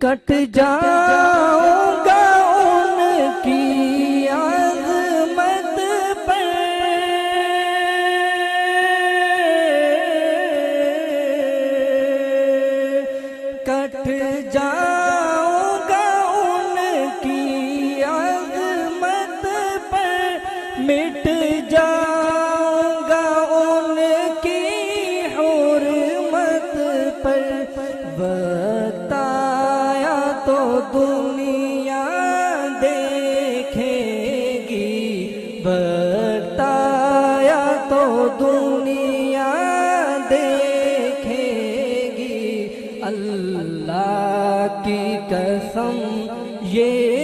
کٹ جاؤں گا ان کی عظمت پر، کٹ جاؤں گا ان کی عظمت پر، مٹ جاؤں گا ان کی حرمت پر۔ وقت آیا تو دنیا دیکھے گی، وقت آیا تو دنیا دیکھے گی، اللہ کی قسم یہ